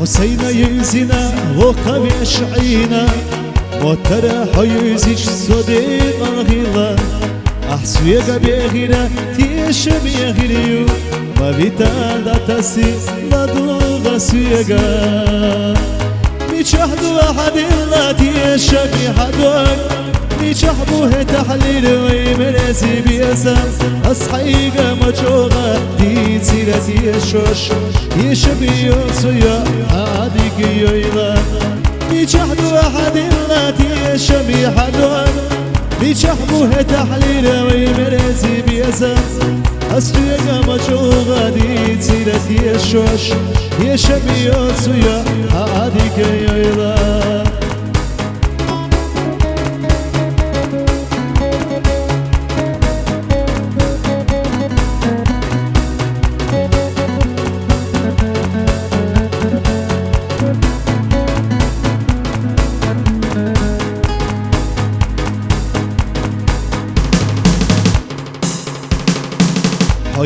حسين يزنا وقوي شعينا موتر حيزيش صديق غيلا أحسويك بيغينا تيش بيغيريو ما بيتا داتسي لدوغ سويقا ميشاهدو أحد الله تيش بيحدوك ميشاهبوه تحليل ويمرزي بيسا أصحيقا مجوغا دي سيرة تيشوش يشبيو سويا عاديك يويلا ميشاهدو أحد الله تيش بيحدوك ميشاهبوه تحليل ويمرزي بيسا أصحيقا مجوغا دي سيرة تيشوش يشبيو سويا عاديك يويلا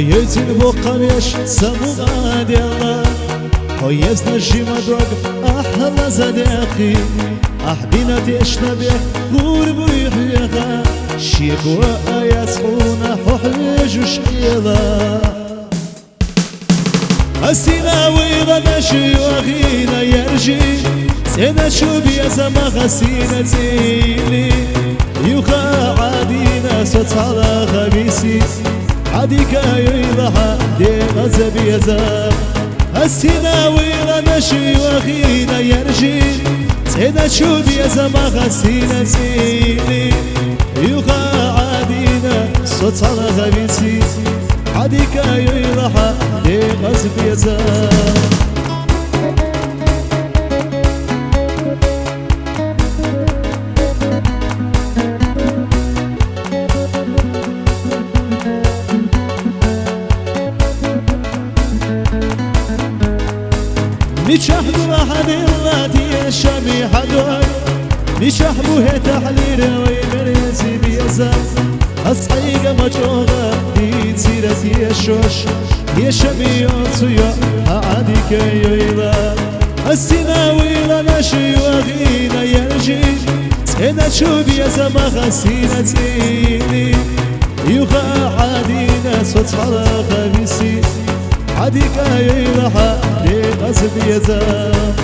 هيزن بقميش سموغا ديالا هيزن الجيمة دوغ أحلى زداقي أحبينا تيشنا بيه غوربو يحيغا شيكوا يسخونا ححيجو شيلا أسينا ويغا نشي وغينا يرجي سينا شوبي زما غسينا زيني يوخا عادينا صوت على غبيسي عديك يضحى دي غزب يزاب السينا ويلا نشي وخينا يرجي سينا شوب يزما غسينا زيني يوقع عادينا صوت على غبيسي عديك يضحى دي غزب يزاب ميشاهدو أحد الله تيشبي حدوك ميشاهبوه تحليل ويمرزي بيزاف أصحيق مجوغا دي تسيرة تيشوش يشبي يوتسويا عاديك يويلا السينا ويلا نشي وغينا يرجي سينا شوبي يزما غسينا تيني يوغا عادينا صوت على غبيسي عديك يلحى دي غزب يزام